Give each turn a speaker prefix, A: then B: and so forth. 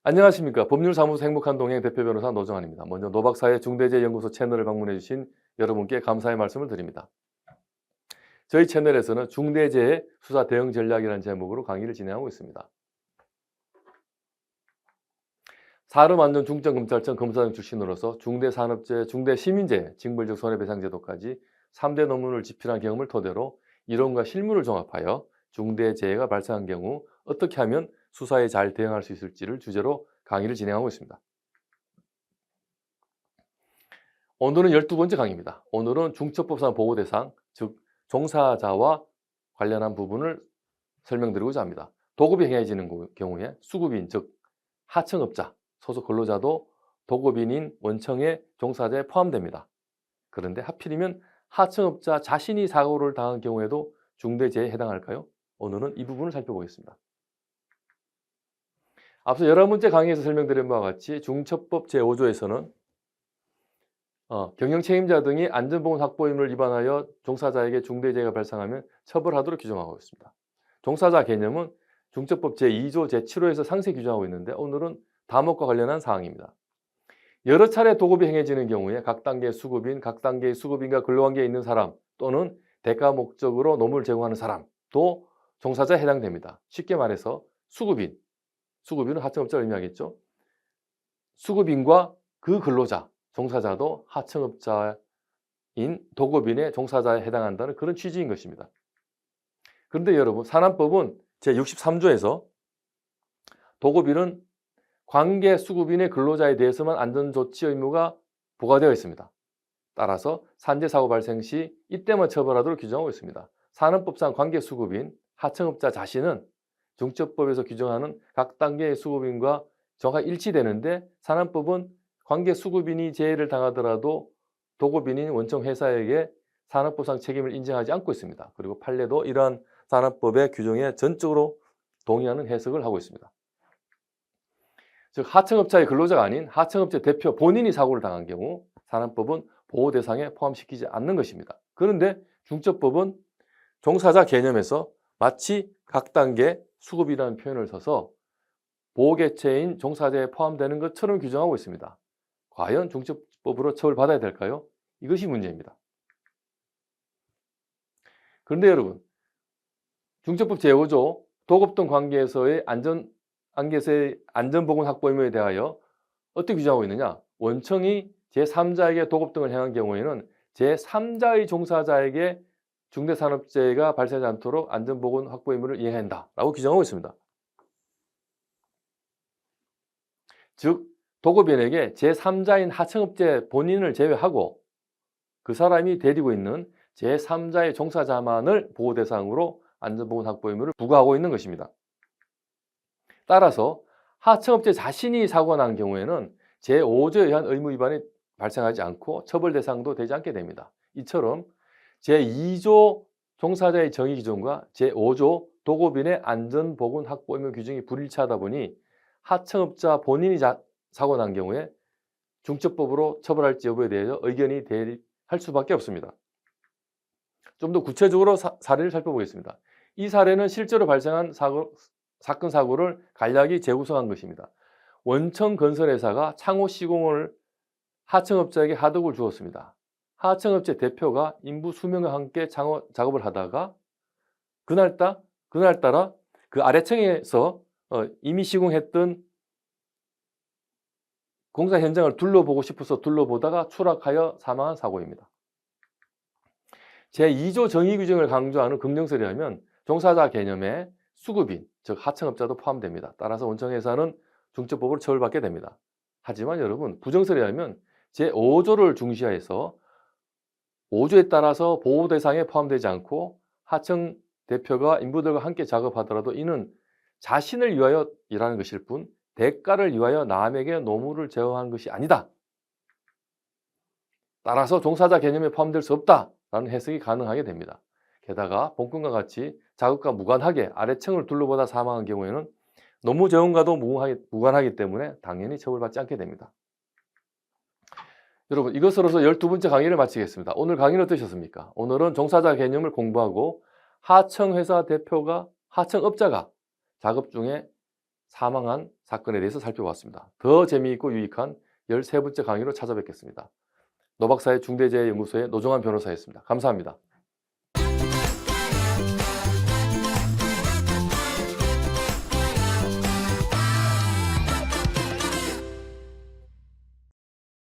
A: 안녕하십니까. 법률사무소 행복한 동행 대표 변호사 노정환입니다. 먼저 노박사의 중대재해연구소 채널을 방문해 주신 여러분께 감사의 말씀을 드립니다. 저희 채널에서는 중대재해 수사 대응 전략이라는 제목으로 강의를 진행하고 있습니다. 사름안전중점검찰청 검사장 출신으로서 중대산업재해, 중대시민재해, 징벌적 손해배상제도까지 3대 논문을 집필한 경험을 토대로 이론과 실무를 종합하여 중대재해가 발생한 경우 어떻게 하면 수사에 잘 대응할 수 있을지를 주제로 강의를 진행하고 있습니다. 오늘은 12번째 강의입니다. 오늘은 중첩법상 보호대상, 즉 종사자와 관련한 부분을 설명드리고자 합니다. 도급이 행해지는 경우에 수급인, 즉 하청업자, 소속 근로자도 도급인인 원청의 종사자에 포함됩니다. 그런데 하필이면 하청업자 자신이 사고를 당한 경우에도 중대재해에 해당할까요? 오늘은 이 부분을 살펴보겠습니다. 앞서 11번째 강의에서 설명드린 바와 같이 중첩법 제5조에서는 경영 책임자 등이 안전보건 확보 의무를 위반하여 종사자에게 중대재해가 발생하면 처벌하도록 규정하고 있습니다. 종사자 개념은 중첩법 제2조 제7호에서 상세 규정하고 있는데 오늘은 다목과 관련한 사항입니다. 여러 차례 도급이 행해지는 경우에 각 단계의 수급인, 각 단계의 수급인과 근로관계에 있는 사람 또는 대가 목적으로 노무를 제공하는 사람도 종사자에 해당됩니다. 쉽게 말해서 수급인은 하청업자를 의미하겠죠. 수급인과 그 근로자, 종사자도 하청업자인 도급인의 종사자에 해당한다는 그런 취지인 것입니다. 그런데 여러분, 산안법은 제63조에서 도급인은 관계 수급인의 근로자에 대해서만 안전조치 의무가 부과되어 있습니다. 따라서 산재사고 발생 시 이때만 처벌하도록 규정하고 있습니다. 산업법상 관계 수급인, 하청업자 자신은 중첩법에서 규정하는 각 단계의 수급인과 정확하게 일치되는데 산안법은 관계 수급인이 재해를 당하더라도 도급인인 원청 회사에게 산업법상 책임을 인정하지 않고 있습니다. 그리고 판례도 이러한 산업법의 규정에 전적으로 동의하는 해석을 하고 있습니다. 즉 하청업자의 근로자가 아닌 하청업체 대표 본인이 사고를 당한 경우 산업법은 보호 대상에 포함시키지 않는 것입니다. 그런데 중첩법은 종사자 개념에서 마치 각 단계 수급이라는 표현을 써서 보호개체인 종사자에 포함되는 것처럼 규정하고 있습니다. 과연 중첩법으로 처벌받아야 될까요? 이것이 문제입니다. 그런데 여러분, 중첩법 제5조 도급 등 관계에서의 안전보건 확보 의무에 대하여 어떻게 규정하고 있느냐? 원청이 제3자에게 도급 등을 행한 경우에는 제3자의 종사자에게 중대산업재해가 발생하지 않도록 안전보건 확보 의무를 이행해야 한다라고 규정하고 있습니다. 즉 도급인에게 제3자인 하청업체 본인을 제외하고 그 사람이 데리고 있는 제3자의 종사자만을 보호 대상으로 안전보건 확보 의무를 부과하고 있는 것입니다. 따라서 하청업체 자신이 사고가 난 경우에는 제5조에 의한 의무 위반이 발생하지 않고 처벌 대상도 되지 않게 됩니다. 이처럼 제2조 종사자의 정의 기준과 제5조 도급인의 안전보건 확보 의무 규정이 불일치하다 보니 하청업자 본인이 사고 난 경우에 중첩법으로 처벌할지 여부에 대해서 의견이 대립할 수밖에 없습니다. 좀 더 구체적으로 사례를 살펴보겠습니다. 이 사례는 실제로 발생한 사건 사고를 간략히 재구성한 것입니다. 원청건설회사가 창호 시공을 하청업자에게 하덕을 주었습니다. 하청업체 대표가 인부 수명과 함께 창호 작업을 하다가 그날따라 그 아래층에서 이미 시공했던 공사 현장을 둘러보고 싶어서 둘러보다가 추락하여 사망한 사고입니다. 제2조 정의 규정을 강조하는 긍정설에 하면 종사자 개념에 수급인, 즉 하청업자도 포함됩니다. 따라서 원청회사는 중첩법으로 처벌받게 됩니다. 하지만 여러분, 부정설에 하면 제5조를 중시해서 5조에 따라서 보호 대상에 포함되지 않고 하청 대표가 인부들과 함께 작업하더라도 이는 자신을 위하여 일하는 것일 뿐 대가를 위하여 남에게 노무를 제어한 것이 아니다. 따라서 종사자 개념에 포함될 수 없다라는 해석이 가능하게 됩니다. 게다가 본건과 같이 작업과 무관하게 아래층을 둘러보다 사망한 경우에는 노무 제어과도 무관하기 때문에 당연히 처벌받지 않게 됩니다. 여러분, 이것으로서 12번째 강의를 마치겠습니다. 오늘 강의는 어떠셨습니까? 오늘은 종사자 개념을 공부하고 하청회사 대표가, 하청업자가 작업 중에 사망한 사건에 대해서 살펴봤습니다. 더 재미있고 유익한 13번째 강의로 찾아뵙겠습니다. 노박사의 중대재해연구소의 노종환 변호사였습니다. 감사합니다.